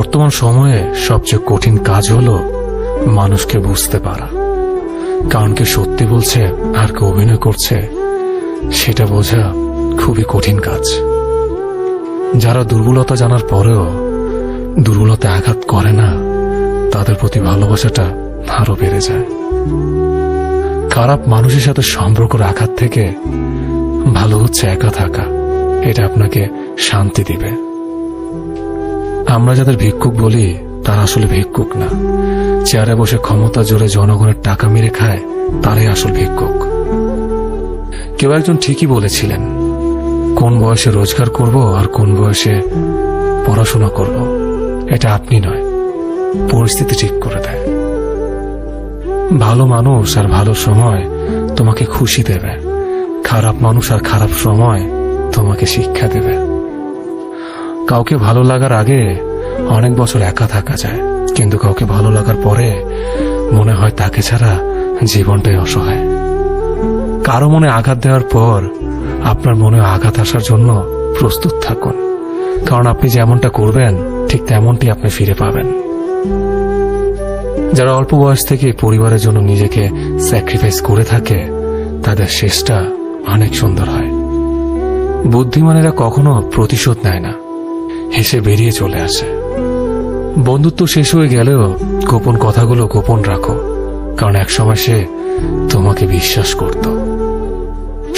বর্তমান সময়ে সবচেয়ে কঠিন কাজ হলো মানুষকে বুঝতে পারা। কারণ কে সত্যি বলছে আর কে অভিনয় করছে সেটা বোঝা খুবই কঠিন কাজ। যারা দুর্বলতা জানার পরেও দুর্বলতা আঘাত করে না, তাদের প্রতি ভালোবাসাটা আরো বেড়ে যায়। খারাপ মানুষের সাথে সম্পর্ক রাখার থেকে ভালো হচ্ছে একা থাকা। এটা আপনাকে শান্তি দিবে। আমরা যাদের ভিক্ষুক বলি তারা আসলে ভিক্ষুক না। চেয়ারে বসে ক্ষমতা জোরে জনগণের টাকা মেরে খায়, তারাই আসল ভিক্ষুক। কেউ একজন ঠিকই বলেছিলেন, কোন বয়সে রোজগার করব আর কোন বয়সে পড়াশোনা করব এটা আপনি নয়, পরিস্থিতি ঠিক করে দেয়। ভালো মানুষ আর ভালো সময় তোমাকে খুশি দেবে, খারাপ মানুষ আর খারাপ সময় তোমাকে শিক্ষা দেবে। কাউকে ভালো লাগার আগে অনেক বছর একা থাকা যায়, কিন্তু কাউকে ভালো লাগার পরে মনে হয় তাকে ছাড়া জীবনটাই অসহায়। কারো মনে আঘাত দেওয়ার পর আপনার মনে আঘাত আসার জন্য প্রস্তুত থাকুন, কারণ আপনি যেমনটা করবেন ঠিক তেমনটি আপনি ফিরে পাবেন। যারা অল্প বয়স থেকে পরিবারের জন্য নিজেকে স্যাক্রিফাইস করে থাকে তাদের শেষটা অনেক সুন্দর হয়। বুদ্ধিমানেরা কখনো প্রতিশোধ নেয় না, হেসে বেরিয়ে চলে আসে। বন্ধুত্ব শেষ হয়ে গেলেও গোপন কথাগুলো গোপন রাখো, কারণ একসময় সে তোমাকে বিশ্বাস করত।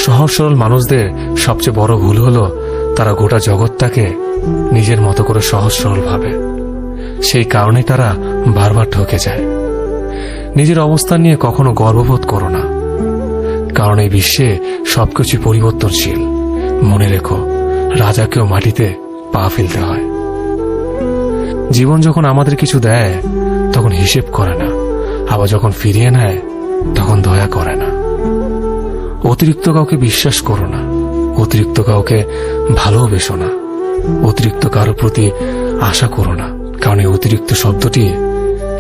সহজ সরল মানুষদের সবচেয়ে বড় ভুল হলো তারা গোটা জগৎটাকে নিজের মতো করে সহজ সরল ভাবে। সেই কারণে তারা বারবার ঠকে যায়। নিজের অবস্থান নিয়ে কখনো গর্ববোধ করো না, কারণ এই বিশ্বে সবকিছু পরিবর্তনশীল। মনে রেখো, রাজাকেও মাটিতে পা ফেলতে হয়। জীবন যখন আমাদের কিছু দেয় তখন হিসেব করে না, আবার যখন ফিরিয়ে নেয় তখন দয়া করে না। অতিরিক্ত কাউকে বিশ্বাস করো না, অতিরিক্ত কাউকে ভালোবেসো না, অতিরিক্ত কারো প্রতি আশা করো না, কারণ এই অতিরিক্ত শব্দটি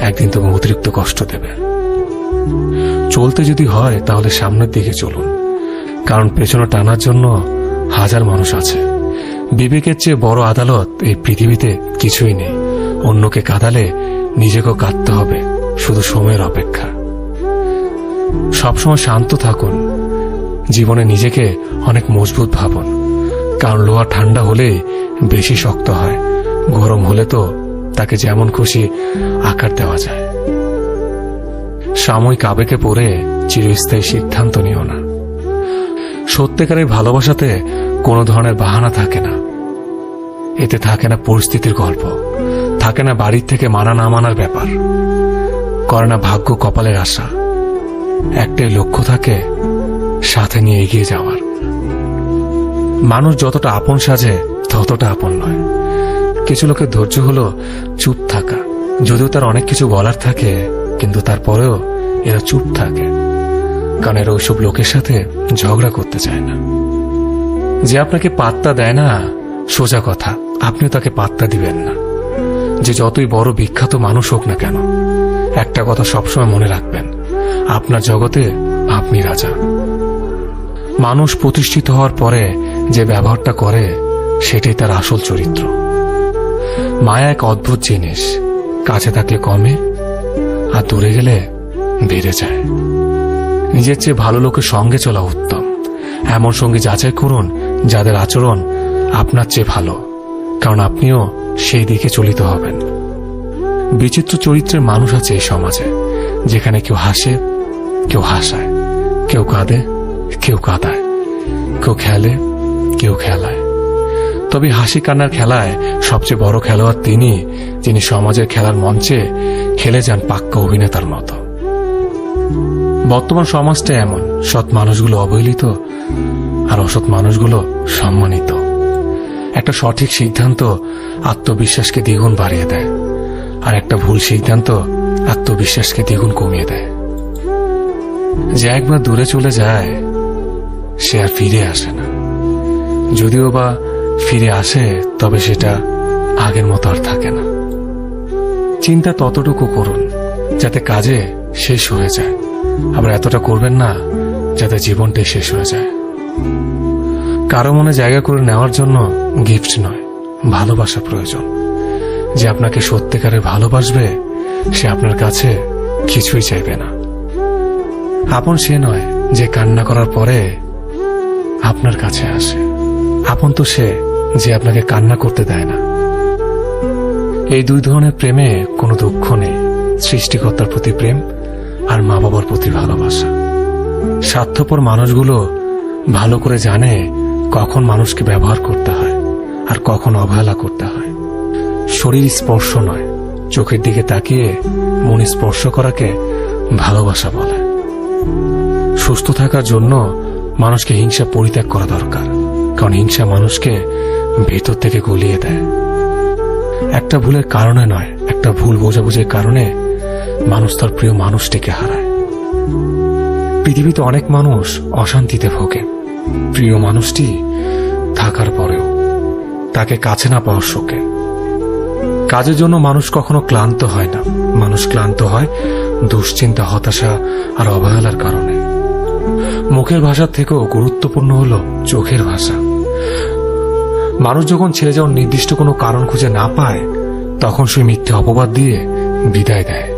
একদিন তোমাকে অতিরিক্ত কষ্ট দেবে। চলতে যদি হয় তাহলে সামনের দিকে চলুন, কারণ পেছনে টানার জন্য হাজার মানুষ আছে। বিবেকের চেয়ে বড় আদালত এই পৃথিবীতে কিছুই নেই। অন্যকে কাঁদালে নিজেকেও কাঁদতে হবে, শুধু সময়ের অপেক্ষা। সবসময় শান্ত থাকুন, জীবনে নিজেকে অনেক মজবুত ভাবুন, কারণ লোহা ঠান্ডা হলেই বেশি শক্ত হয়, গরম হলে তো তাকে যেমন খুশি আকার দেওয়া যায়। সাময়িক আবেগে পড়ে চিরস্থায়ী সিদ্ধান্ত নিও না। সত্যিকারের ভালোবাসাতে কোনো ধরনের বাহানা থাকে না। এতে থাকে না পরিস্থিতির গল্প, থাকে না বাড়ির থেকে মানা না মানার ব্যাপার, করে না ভাগ্য কপালের আশা। একটাই লক্ষ্য থাকে, সাথে নিয়ে এগিয়ে যাওয়ার। মানুষ যতটা আপন সাজে ততটা আপন নয়। কিছু লোকের ধৈর্য হলো চুপ থাকা, যদিও তার অনেক কিছু বলার থাকে, কিন্তু তারপরেও এরা চুপ থাকে, কারণ এরা ওইসব লোকের সাথে ঝগড়া করতে চায় না। যে আপনাকে পাত্তা দেয় না, সোজা কথা, আপনিও তাকে পাত্তা দিবেন না। যে যতই বড় বিখ্যাত মানুষ হোক না কেন, একটা কথা সবসময় মনে রাখবেন, আপনার জগতে আপনি রাজা। মানুষ প্রতিষ্ঠিত হওয়ার পরে যে ব্যবহারটা করে সেটাই তার আসল চরিত্র। মায়া এক অদ্ভুত জিনিস, কাছে থাকলে কমে আর দূরে গেলে বেড়ে যায়। নিজের চেয়ে ভালো লোকের সঙ্গে চলা উত্তম। এমন সঙ্গে যাচাই করুন যাদের আচরণ আপনার চেয়ে ভালো, কারণ আপনিও সেই দিকে চলিত হবেন। বিচিত্র চরিত্রের মানুষ আছে এই সমাজে, যেখানে কেউ হাসে, কেউ হাসায়, কেউ কাঁদে, কেউ কাঁদায়, কেউ খেলে, কেউ খেলায়। তবে হাসি কান্নার খেলায় সবচেয়ে বড় খেলোয়াড় তিনি, যিনি সমাজের খেলার মঞ্চে খেলে যান পাক্কা অভিনেতার মতো। বর্তমান সমাজটা এমন, সৎ মানুষগুলো অবহেলিত আর অসৎ মানুষগুলো সম্মানিত। একটা সঠিক সিদ্ধান্ত আত্মবিশ্বাসকে দ্বিগুণ বাড়িয়ে দেয়, আর একটা ভুল সিদ্ধান্ত আত্মবিশ্বাসকে দ্বিগুণ কমিয়ে দেয়। যে একবার দূরে চলে যায় সে আর ফিরে আসে না, যদিও বা ফিরে আসে তবে সেটা আগের মতো আর থাকে না। চিন্তা ততটুকু করুন যাতে কাজে শেষ হয়ে যায়, আবার এতটা করবেন না যাতে জীবনটাই শেষ হয়ে যায়। কারো মনে জায়গা করে নেওয়ার জন্য গিফট নয়, ভালোবাসা প্রয়োজন। যে আপনাকে সত্যিকারে ভালোবাসবে সে আপনার কাছে কিছুই চাইবে না। আপন সে নয় যে কান্না করার পরে আপনার কাছে আসে। আপন তো সে যে আপনাকে কান্না করতে দেয় না। এই দুই ধরনের প্রেমে কোনো দুঃখ নেই, সৃষ্টিকর্তার প্রতি প্রেম আর মা বাবার প্রতি ভালোবাসা। স্বার্থপর মানুষগুলো ভালো করে জানে কখন মানুষকে ব্যবহার করতে হয় আর কখন অবহেলা করতে হয়। শরীর স্পর্শ নয়, চোখের দিকে তাকিয়ে মন স্পর্শ করাকে ভালোবাসা বলে। সুস্থ থাকার জন্য মানুষকে হিংসা পরিত্যাগ করা দরকার, কারণ হিংসা মানুষকে ভেতর থেকে গলিয়ে দেয়। একটা ভুলের কারণে নয়, একটা ভুল বোঝাবুঝির কারণে মানুষ তার প্রিয় মানুষটিকে হারায়। পৃথিবীতে অনেক মানুষ অশান্তিতে ভোগে, প্রিয় মানুষটি থাকার পরেও তাকে কাছে না পাওয়ার শোকে। কাজের জন্য মানুষ কখনো ক্লান্ত হয় না, মানুষ ক্লান্ত হয় দুশ্চিন্তা, হতাশা আর অবহেলার কারণে। মুখের ভাষার থেকেও গুরুত্বপূর্ণ হলো চোখের ভাষা। মানুষ যখন ছেড়ে যাওয়ার নির্দিষ্ট কোনো কারণ খুঁজে না পায়, তখন সে মিথ্যে অপবাদ দিয়ে বিদায় দেয়।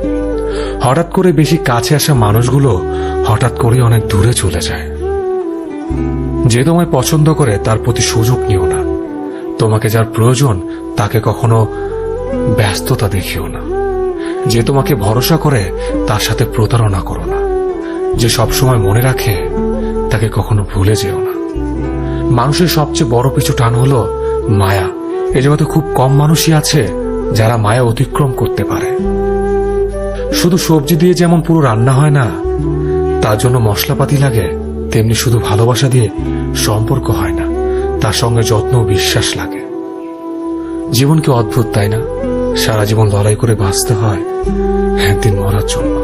হঠাৎ করে বেশি কাছে আসা মানুষগুলো হঠাৎ করে অনেক দূরে চলে যায়। যে তোমায় পছন্দ করে তার প্রতি সুযোগ নিও না। তোমাকে যার প্রয়োজন তাকে কখনো ব্যস্ততা দেখিও না। যে তোমাকে ভরসা করে তার সাথে প্রতারণা করো না। যে সবসময় মনে রাখে তাকে কখনো ভুলে যেও না। মানুষের সবচেয়ে বড় পিছু টান হলো মায়া। এ জগতে খুব কম মানুষই আছে যারা মায়া অতিক্রম করতে পারে। শুধু সবজি দিয়ে যেমন পুরো রান্না হয় না, তার জন্য মশলাপাতি লাগে, তেমনি শুধু ভালোবাসা দিয়ে সম্পর্ক হয় না, তার সঙ্গে যত্ন ও বিশ্বাস লাগে। জীবন কি অদ্ভুত, তাই না? সারা জীবন লড়াই করে বাঁচতে হয় একদিন মরার জন্য।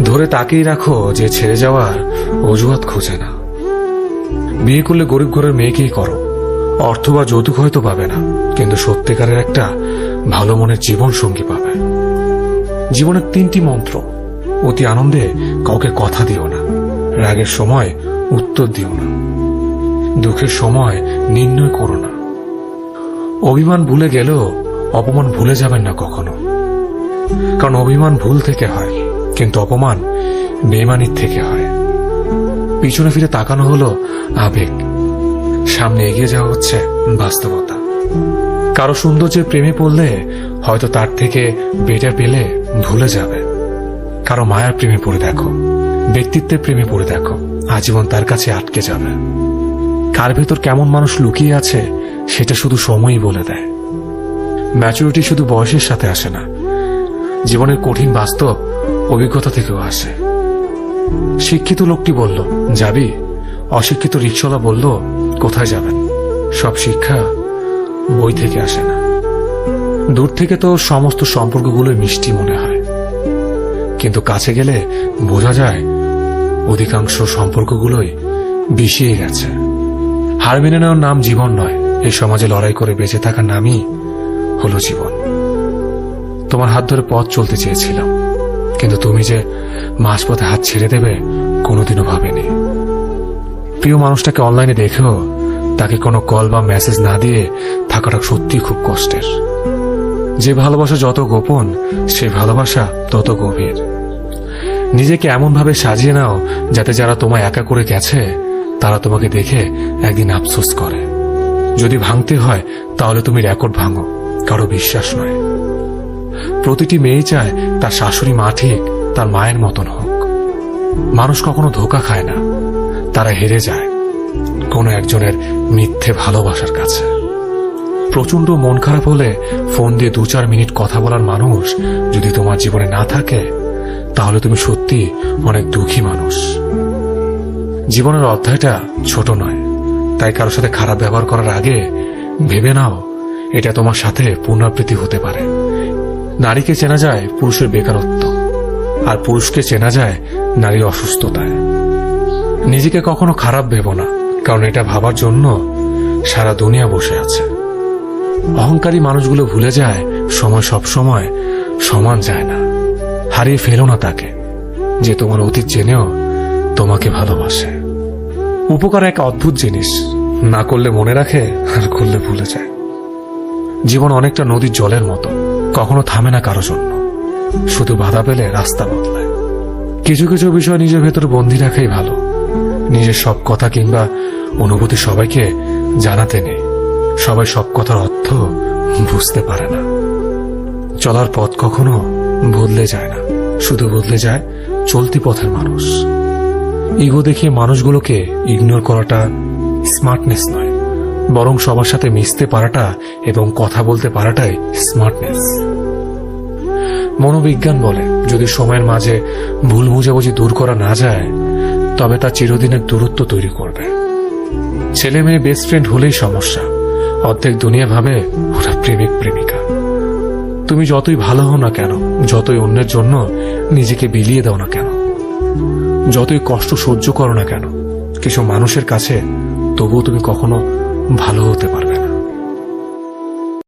ধরে তাকেই রাখো যে ছেড়ে যাওয়ার অজুহাত খোঁজে না। বিয়ে করলে গরিব ঘরের মেয়েকেই করো। অর্থ বা যৌতুক হয়তো পাবে না, কিন্তু সত্যিকারের একটা ভালো মনের জীবন সঙ্গী পাবে। জীবনের 3টি মন্ত্র: অতি আনন্দে কাউকে কথা দিও না, রাগের সময় উত্তর দিও না, দুঃখের সময় নির্ণয় করো না। অভিমান ভুলে গেলেও অপমান ভুলে যাবেন না কখনো, কারণ অভিমান ভুল থেকে হয়, কিন্তু অপমান বেইমানির থেকে হয়। পিছনে ফিরে তাকানো হলো আবেগ, সামনে এগিয়ে যাওয়া হচ্ছে বাস্তবতা। কারো সৌন্দর্যের প্রেমে পড়লে হয়তো তার থেকে বেটার পেলে ভুলে যাবে। কারো মায়ার প্রেমে পড়ে দেখো, ব্যক্তিত্বের প্রেমে পড়ে দেখো, আজীবন তার কাছে আটকে যাবে। কার ভেতর কেমন মানুষ লুকিয়ে আছে সেটা শুধু সময়ই বলে দেয়। ম্যাচুরিটি শুধু বয়সের সাথে আসে না, জীবনের কঠিন বাস্তব অভিজ্ঞতা থেকেও আসে। শিক্ষিত লোকটি বলল, যাবি? অশিক্ষিত রিকশাওয়ালা বলল, কোথায় যাবেন? সব শিক্ষা বই থেকে আসে না। দূর থেকে তো সমস্ত সম্পর্কগুলোই মিষ্টি মনে হয়, কিন্তু কাছে গেলে বোঝা যায় অধিকাংশ সম্পর্কগুলোই বিষিয়ে গেছে। হার মেনে নেওয়ার নাম জীবন নয়, এই সমাজে লড়াই করে বেঁচে থাকার নামই হলো জীবন। তোমার হাত ধরে পথ চলতে চেয়েছিলাম, কিন্তু তুমি যে মাঝপথে হাত ছেড়ে দেবে কোনোদিনও ভাবিনি। প্রিয় মানুষটাকে অনলাইনে দেখেও তাকে কোনো কল বা মেসেজ না দিয়ে থাকাটা সত্যি খুব কষ্টের। যে ভালোবাসা যত গোপন, সেই ভালোবাসা তত গভীর। নিজেকে এমনভাবে সাজিয়ে নাও যাতে যারা তোমায় একা করে গেছে তারা তোমাকে দেখে একদিন আফসোস করে। যদি ভাঙতে হয় তাহলে তুমি রেকর্ড ভাঙো, কারো বিশ্বাস নয়। প্রতিটি মেয়ে চায় তার শাশুড়ি মা ঠিক তার মায়ের মতন হোক। মানুষ কখনো ধোঁকা খায় না, তারা হেরে যায় কোনো একজনের মিথ্যে ভালোবাসার কাছে। প্রচন্ড মন খারাপ হলে ফোন দিয়ে 2-4 মিনিট কথা বলার মানুষ যদি তোমার জীবনে না থাকে, তাহলে তুমি সত্যি অনেক দুঃখী মানুষ। জীবনের অধ্যায়টা ছোট নয়, তাই কারোর সাথে খারাপ ব্যবহার করার আগে ভেবে নাও এটা তোমার সাথে পুনরাবৃত্তি হতে পারে। নারীকে চেনা যায় পুরুষের বেকারত্ব, আর পুরুষকে চেনা যায় নারীর অসুস্থতায়। নিজেকে কখনো খারাপ ভেবো না, কারণ এটা ভাবার জন্য সারা দুনিয়া বসে আছে। অহংকারী মানুষগুলো ভুলে যায় সময় সব সময় সমান যায় না। হারিয়ে ফেলো না তাকে যে তোমার অতীত জেনেও তোমাকে ভালোবাসে। উপকার এক অদ্ভুত জিনিস, না করলে মনে রাখে আর করলে ভুলে যায়। জীবন অনেকটা নদীর জলের মতো, কখনো থামে না কারো জন্য, শুধু বাধা পেলে রাস্তা বদলায়। কিছু কিছু বিষয় নিজের ভেতর বন্দি রাখাই ভালো। নিজের সব কথা কিংবা অনুভূতি সবাইকে জানাতে নেই। সবাই সব কথার অর্থ বুঝতে পারে না। চলার পথ কখনো বদলে যায় না, শুধু বদলে যায় চলতি পথের মানুষ। ইগো দেখিয়ে মানুষগুলোকে ইগনোর করাটা স্মার্টনেস নয়, বরং সবার সাথে মিশতে পারাটা এবং কথা বলতে পারাটাই স্মার্টনেস। মনোবিজ্ঞান বলে, যদি সময়ের মাঝে ভুল বুঝাবুঝি দূর করা না যায়, তবে তা চিরদিনের দূরত্ব তৈরি করবে। ছেলে মেয়ে বেস্ট ফ্রেন্ড হলেই সমস্যা। অর্ধেক দুনিয়া ভাবে ওরা প্রেমিক প্রেমিকা। তুমি যতই ভালো হও না কেন, যতই অন্যের জন্য নিজেকে বিলিয়ে দাও না কেন, যতই কষ্ট সহ্য করো না কেন, কিছু মানুষের কাছে তবুও তুমি কখনো ভালো হতে পারবে না।